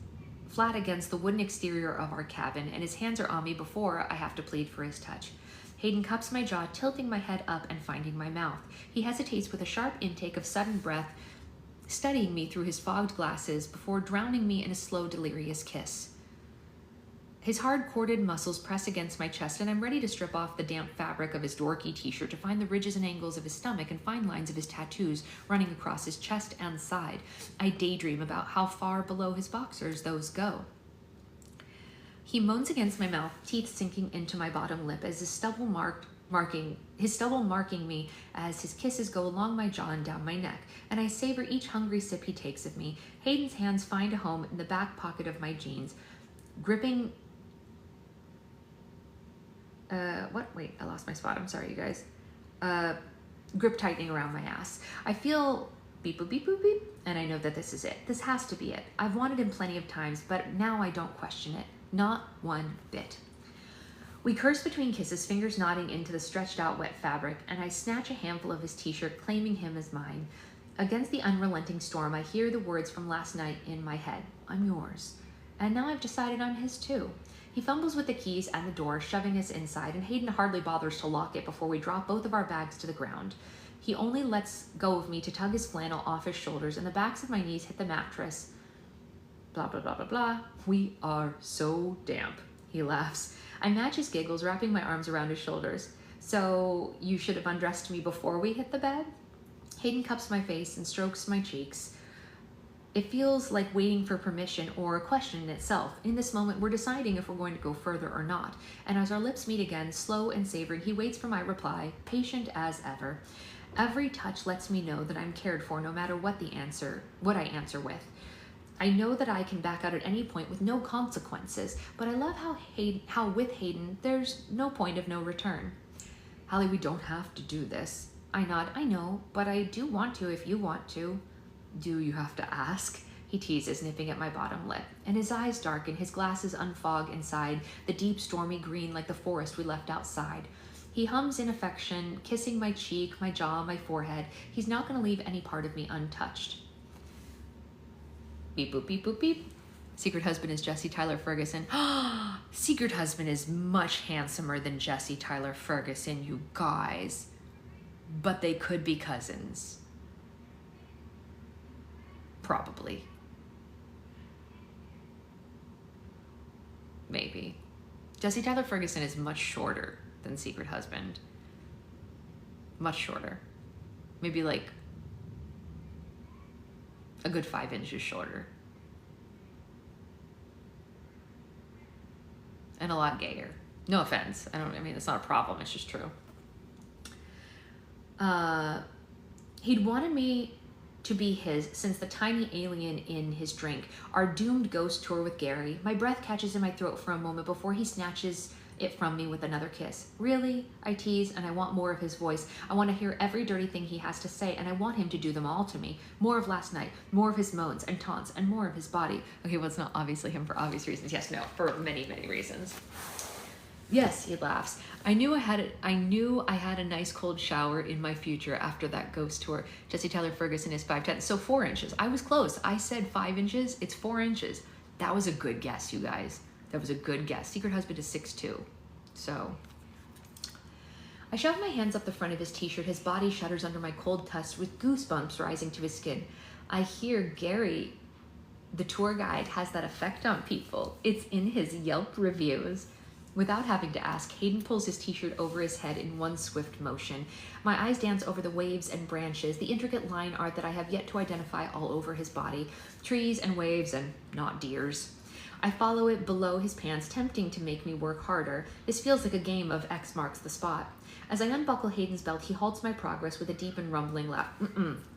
A: flat against the wooden exterior of our cabin, and his hands are on me before I have to plead for his touch. Hayden cups my jaw, tilting my head up and finding my mouth. He hesitates with a sharp intake of sudden breath, studying me through his fogged glasses before drowning me in a slow, delirious kiss. His hard corded muscles press against my chest, and I'm ready to strip off the damp fabric of his dorky t-shirt to find the ridges and angles of his stomach and fine lines of his tattoos running across his chest and side. I daydream about how far below his boxers those go. He moans against my mouth, teeth sinking into my bottom lip as his stubble marking me as his kisses go along my jaw and down my neck, and I savor each hungry sip he takes of me. Hayden's hands find a home in the back pocket of my jeans, gripping... Wait, I lost my spot. I'm sorry, you guys. Grip tightening around my ass. I feel beep, boop, beep, boop, beep, and I know that this is it. This has to be it. I've wanted him plenty of times, but now I don't question it. Not one bit. We curse between kisses, fingers knotting into the stretched out wet fabric, and I snatch a handful of his t-shirt, claiming him as mine. Against the unrelenting storm, I hear the words from last night in my head. I'm yours. And now I've decided on his too. He fumbles with the keys and the door, shoving us inside, and Hayden hardly bothers to lock it before we drop both of our bags to the ground. He only lets go of me to tug his flannel off his shoulders, and the backs of my knees hit the mattress. Blah, blah, blah, blah, blah. We are so damp, he laughs. I match his giggles, wrapping my arms around his shoulders. So you should have undressed me before we hit the bed? Hayden cups my face and strokes my cheeks. It feels like waiting for permission or a question in itself. In this moment, we're deciding if we're going to go further or not. And as our lips meet again, slow and savory, he waits for my reply, patient as ever. Every touch lets me know that I'm cared for, no matter what I answer with. I know that I can back out at any point with no consequences, but I love how with Hayden, there's no point of no return. Holly, we don't have to do this. I nod. I know, but I do want to if you want to. Do you have to ask? He teases, nipping at my bottom lip, and his eyes darken, his glasses unfog inside, the deep stormy green like the forest we left outside. He hums in affection, kissing my cheek, my jaw, my forehead. He's not going to leave any part of me untouched. Beep, boop, beep, boop, beep. Secret husband is Jesse Tyler Ferguson. Secret husband is much handsomer than Jesse Tyler Ferguson, you guys. But they could be cousins. Probably. Maybe. Jesse Tyler Ferguson is much shorter than Secret Husband. Much shorter. Maybe like a good 5 inches shorter. And a lot gayer. No offense. I mean, it's not a problem. It's just true. He'd wanted me to be his since the tiny alien in his drink, our doomed ghost tour with Gary. My breath catches in my throat for a moment before he snatches it from me with another kiss. Really? I tease, and I want more of his voice. I want to hear every dirty thing he has to say, and I want him to do them all to me. More of last night, more of his moans and taunts, and more of his body. Okay, well, it's not obviously him for obvious reasons. Yes, no, for many, many reasons. Yes, he laughs. I knew I had a nice cold shower in my future after that ghost tour. Jesse Tyler Ferguson is 5'10", so 4 inches. I was close. I said 5 inches. It's 4 inches. That was a good guess, you guys. That was a good guess. Secret husband is 6'2". So I shove my hands up the front of his t-shirt. His body shudders under my cold tusk with goosebumps rising to his skin. I hear Gary, the tour guide, has that effect on people. It's in his Yelp reviews. Without having to ask, Hayden pulls his t-shirt over his head in one swift motion. My eyes dance over the waves and branches, the intricate line art that I have yet to identify all over his body. Trees and waves and not deers. I follow it below his pants, tempting to make me work harder. This feels like a game of X marks the spot. As I unbuckle Hayden's belt, he halts my progress with a deep and rumbling laugh.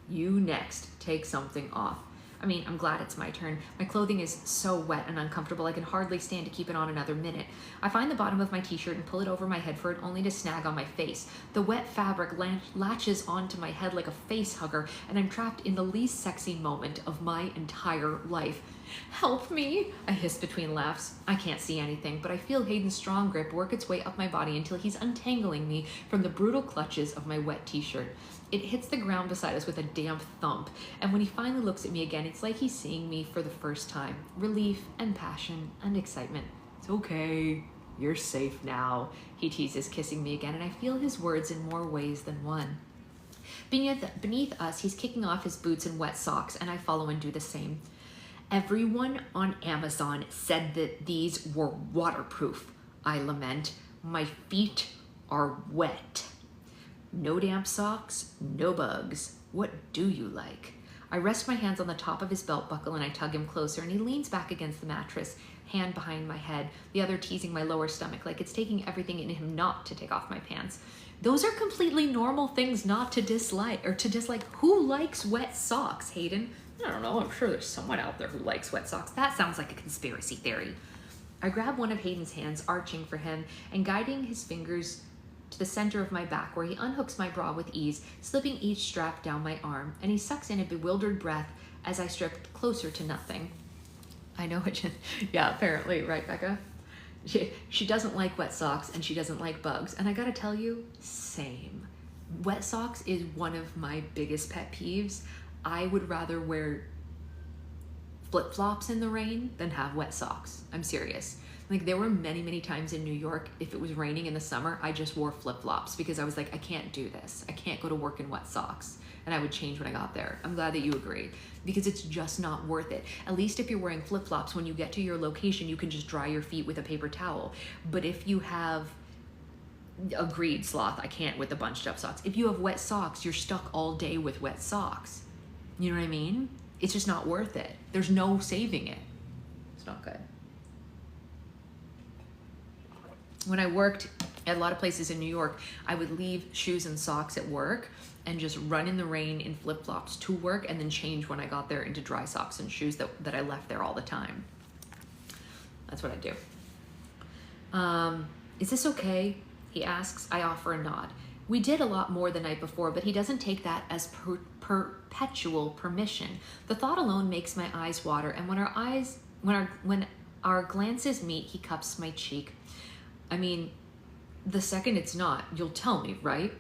A: You next. Take something off. I mean, I'm glad it's my turn. My clothing is so wet and uncomfortable I can hardly stand to keep it on another minute. I find the bottom of my t-shirt and pull it over my head for it only to snag on my face. The wet fabric latches onto my head like a face hugger, and I'm trapped in the least sexy moment of my entire life. Help me, I hiss between laughs. I can't see anything, but I feel Hayden's strong grip work its way up my body until he's untangling me from the brutal clutches of my wet t-shirt. It hits the ground beside us with a damp thump, and when he finally looks at me again, it's like he's seeing me for the first time. Relief and passion and excitement. It's okay. You're safe now, he teases, kissing me again, and I feel his words in more ways than one. Beneath us, he's kicking off his boots and wet socks, and I follow and do the same. Everyone on Amazon said that these were waterproof, I lament. My feet are wet. No damp socks, no bugs. What do you like? I rest my hands on the top of his belt buckle and I tug him closer, and he leans back against the mattress, hand behind my head, the other teasing my lower stomach like it's taking everything in him not to take off my pants. Those are completely normal things not to dislike, or to dislike. Who likes wet socks, Hayden? I don't know, I'm sure there's someone out there who likes wet socks. That sounds like a conspiracy theory. I grab one of Hayden's hands, arching for him, and guiding his fingers to the center of my back, where he unhooks my bra with ease, slipping each strap down my arm, and he sucks in a bewildered breath as I strip closer to nothing. I know it. Yeah, apparently, right, Becca? She doesn't like wet socks and she doesn't like bugs, and I gotta tell you, same. Wet socks is one of my biggest pet peeves. I would rather wear flip-flops in the rain than have wet socks. I'm serious. Like, there were many times in New York, if it was raining in the summer, I just wore flip-flops because I was like, I can't do this. I can't go to work in wet socks. And I would change when I got there. I'm glad that you agree, because it's just not worth it. At least if you're wearing flip-flops, when you get to your location, you can just dry your feet with a paper towel. But if you have, agreed, sloth, I can't with the bunched up socks. If you have wet socks, you're stuck all day with wet socks. You know what I mean? It's just not worth it. There's no saving it. It's not good. When I worked at a lot of places in New York, I would leave shoes and socks at work and just run in the rain in flip-flops to work, and then change when I got there into dry socks and shoes that I left there all the time. That's what I do. Is this okay? He asks. I offer a nod. We did a lot more the night before, but he doesn't take that as perpetual permission. The thought alone makes my eyes water, and when our glances meet, he cups my cheek. I mean, the second it's not, you'll tell me, right?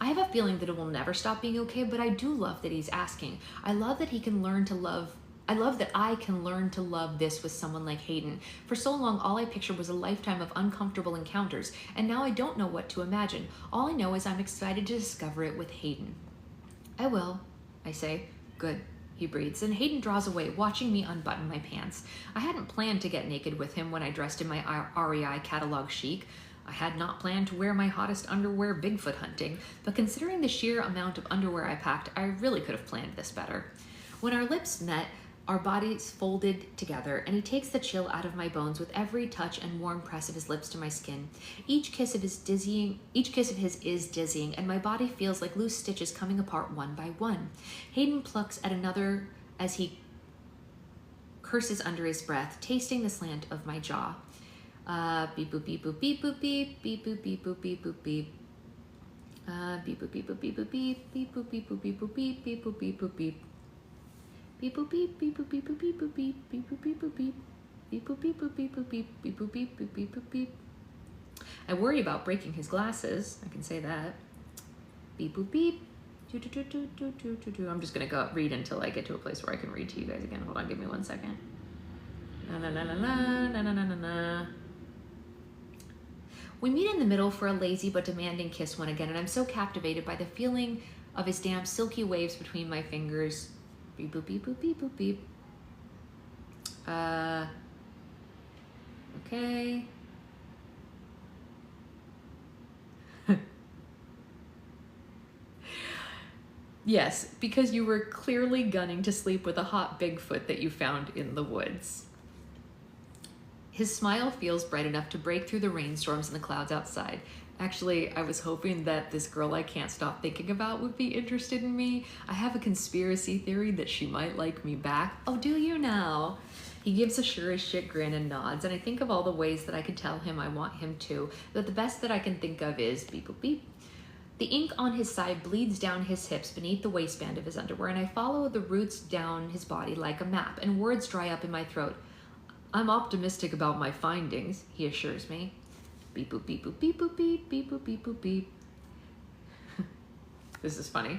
A: I have a feeling that it will never stop being okay, but I do love that he's asking. I love that he can learn to love. I love that I can learn to love this with someone like Hayden. For so long, all I pictured was a lifetime of uncomfortable encounters, and now I don't know what to imagine. All I know is I'm excited to discover it with Hayden. I will, I say. Good, he breathes, and Hayden draws away, watching me unbutton my pants. I hadn't planned to get naked with him when I dressed in my REI catalog chic. I had not planned to wear my hottest underwear Bigfoot hunting, but considering the sheer amount of underwear I packed, I really could have planned this better. When our lips met, our bodies folded together, and he takes the chill out of my bones with every touch and warm press of his lips to my skin. Each kiss of his is dizzying, and my body feels like loose stitches coming apart one by one. Hayden plucks at another as he curses under his breath, tasting the slant of my jaw. Beep boop beep boop beep boop beep beep boop beep boop beep boop beep. Beep boop beep boop beep boop beep beep boop beep boop beep boop beep beep boop beep boop beep. Beep boop beep beep boop beep boop beep boop beep beep boop beep boop beep beep boop beep boop beep boop beep beep boop beep boop beep boop beep. I worry about breaking his glasses. I can say that. Beep boop beep. I'm just gonna go read until I get to a place where I can read to you guys again. Hold on, give me 1 second. Na na na na na na na na na. We meet in the middle for a lazy but demanding kiss one again, and I'm so captivated by the feeling of his damp, silky waves between my fingers. Beep boop beep boop beep boop beep. Okay. Yes, because you were clearly gunning to sleep with a hot Bigfoot that you found in the woods. His smile feels bright enough to break through the rainstorms and the clouds outside. Actually, I was hoping that this girl I can't stop thinking about would be interested in me. I have a conspiracy theory that she might like me back. Oh, do you now? He gives a sure as shit grin and nods, and I think of all the ways that I could tell him I want him to, but the best that I can think of is beep boop beep. The ink on his side bleeds down his hips beneath the waistband of his underwear, and I follow the roots down his body like a map, and words dry up in my throat. I'm optimistic about my findings, he assures me. Beep boop beep boop beep boop beep beep boop beep boop beep. This is funny.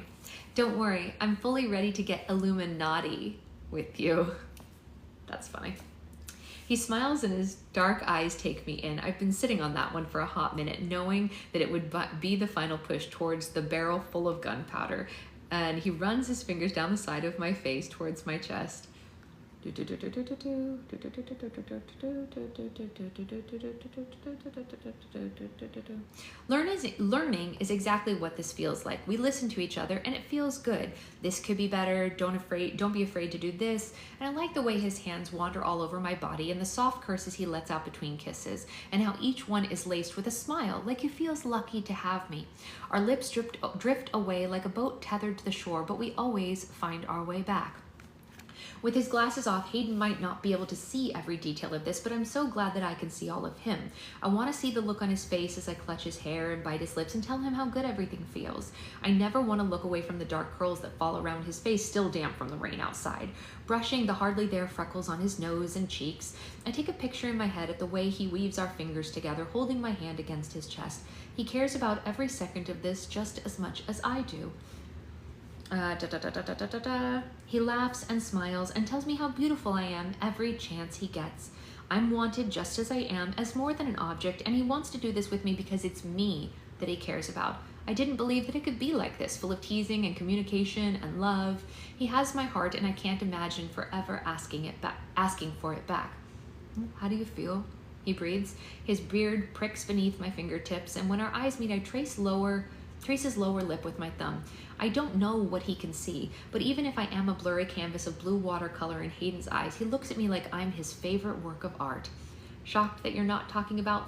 A: Don't worry, I'm fully ready to get Illuminati with you. That's funny. He smiles and his dark eyes take me in. I've been sitting on that one for a hot minute, knowing that it would be the final push towards the barrel full of gunpowder. And he runs his fingers down the side of my face towards my chest. Learning is exactly what this feels like. We listen to each other and it feels good. This could be better. Don't be afraid to do this. And I like the way his hands wander all over my body and the soft curses he lets out between kisses, and how each one is laced with a smile, like he feels lucky to have me. Our lips drift away like a boat tethered to the shore, but we always find our way back. With his glasses off, Hayden might not be able to see every detail of this, but I'm so glad that I can see all of him. I want to see the look on his face as I clutch his hair and bite his lips and tell him how good everything feels. I never want to look away from the dark curls that fall around his face, still damp from the rain outside. Brushing the hardly there freckles on his nose and cheeks, I take a picture in my head at the way he weaves our fingers together, holding my hand against his chest. He cares about every second of this just as much as I do. He laughs and smiles and tells me how beautiful I am every chance he gets. I'm wanted just as I am, as more than an object, and he wants to do this with me because it's me that he cares about. I didn't believe that it could be like this, full of teasing and communication and love. He has my heart, and I can't imagine forever asking for it back. How do you feel? He breathes. His beard pricks beneath my fingertips, and when our eyes meet, I trace his lower lip with my thumb. I don't know what he can see, but even if I am a blurry canvas of blue watercolor in Hayden's eyes, he looks at me like I'm his favorite work of art. Shocked that you're not talking about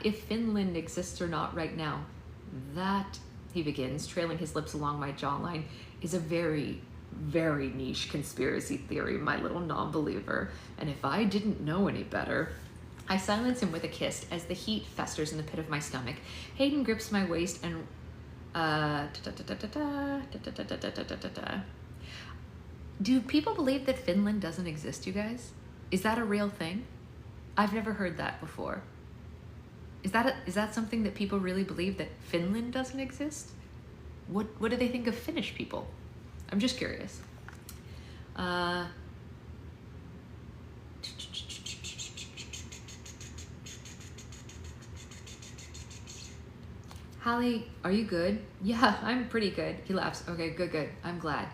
A: if Finland exists or not right now. That, he begins, trailing his lips along my jawline, is a very, very niche conspiracy theory, my little non-believer. And if I didn't know any better... I silence him with a kiss as the heat festers in the pit of my stomach. Hayden grips my waist and do people believe that Finland doesn't exist, you guys? Is that a real thing? I've never heard that before. Is that something that people really believe, that Finland doesn't exist? What do they think of Finnish people? I'm just curious. Hallie, are you good? Yeah, I'm pretty good. He laughs. Okay, good. I'm glad.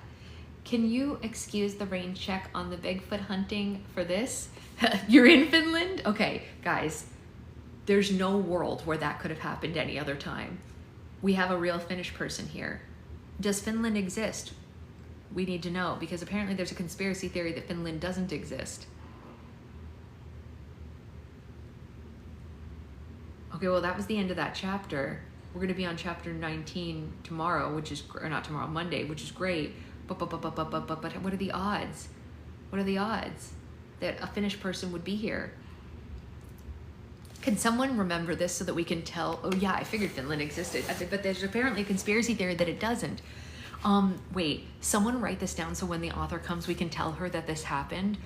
A: Can you excuse the rain check on the Bigfoot hunting for this? You're in Finland? Okay, guys, there's no world where that could have happened any other time. We have a real Finnish person here. Does Finland exist? We need to know, because apparently there's a conspiracy theory that Finland doesn't exist. Okay, well, that was the end of that chapter. We're going to be on chapter 19 tomorrow, or not tomorrow, Monday, which is great. But what are the odds? What are the odds that a Finnish person would be here? Can someone remember this so that we can tell? Oh yeah, I figured Finland existed, but there's apparently a conspiracy theory that it doesn't. Wait, someone write this down so when the author comes, we can tell her that this happened.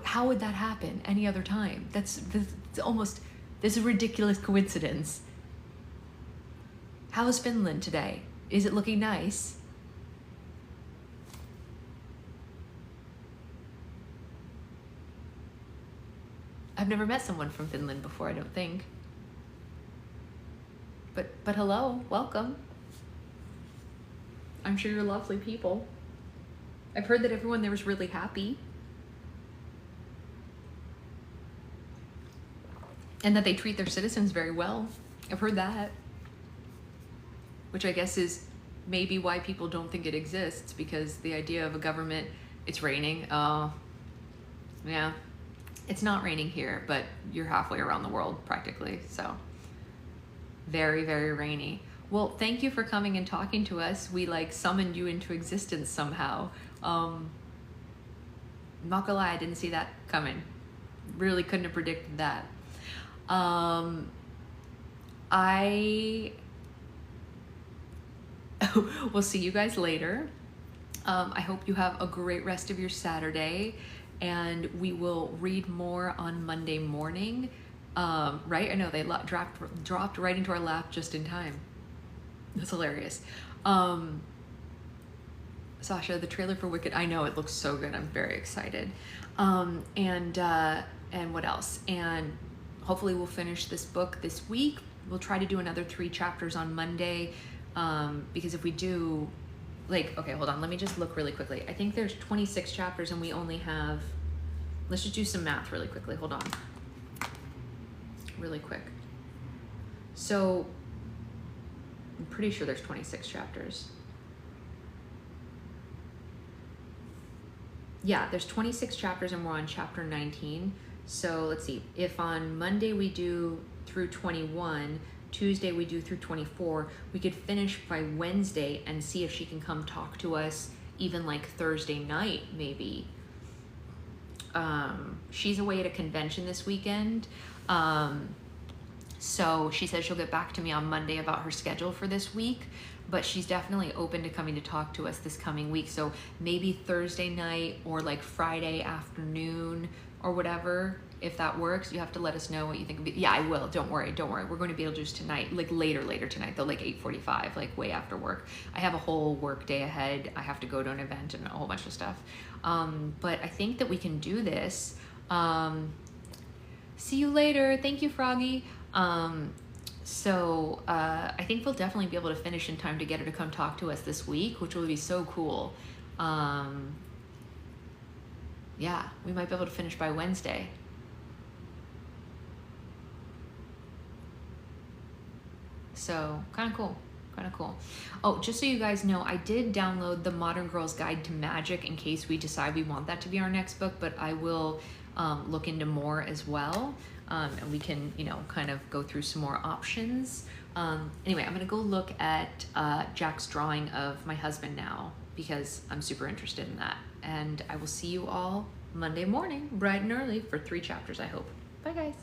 A: How would that happen any other time? That's a ridiculous coincidence. How is Finland today? Is it looking nice? I've never met someone from Finland before, I don't think. But hello, welcome. I'm sure you're lovely people. I've heard that everyone there was really happy. And that they treat their citizens very well. I've heard that. Which I guess is maybe why people don't think it exists, because the idea of a government, it's raining. Oh, yeah. It's not raining here, but you're halfway around the world practically. So very, very rainy. Well, thank you for coming and talking to us. We like summoned you into existence somehow. I'm not gonna lie, I didn't see that coming. Really couldn't have predicted that. I will see you guys later. I hope you have a great rest of your Saturday, and we will read more on Monday morning. Right? I know they dropped right into our lap just in time. That's hilarious. Sasha, the trailer for Wicked, I know it looks so good. I'm very excited. And what else? And hopefully we'll finish this book this week. We'll try to do another 3 chapters on Monday. Because if we do, like, okay, hold on. Let me just look really quickly. I think there's 26 chapters and we only have, let's just do some math really quickly. Hold on. Really quick. So I'm pretty sure there's 26 chapters. Yeah, there's 26 chapters and we're on chapter 19. So let's see, if on Monday we do through 21, Tuesday we do through 24, we could finish by Wednesday and see if she can come talk to us even like Thursday night, maybe. She's away at a convention this weekend. So she said she'll get back to me on Monday about her schedule for this week, but she's definitely open to coming to talk to us this coming week. So maybe Thursday night or like Friday afternoon or whatever, if that works. You have to let us know what you think. Yeah, I will. Don't worry. We're going to be able to do this tonight, like later tonight, though, like 8:45, like way after work. I have a whole work day ahead. I have to go to an event and a whole bunch of stuff. But I think that we can do this. See you later. Thank you, Froggy. So I think we'll definitely be able to finish in time to get her to come talk to us this week, which will be so cool. Yeah, we might be able to finish by Wednesday. So kind of cool. Oh, just so you guys know, I did download the Modern Girl's Guide to Magic in case we decide we want that to be our next book, but I will look into more as well. And we can, kind of go through some more options. Anyway, I'm gonna go look at Jack's drawing of my husband now because I'm super interested in that. And I will see you all Monday morning, bright and early, for 3 chapters, I hope. Bye, guys.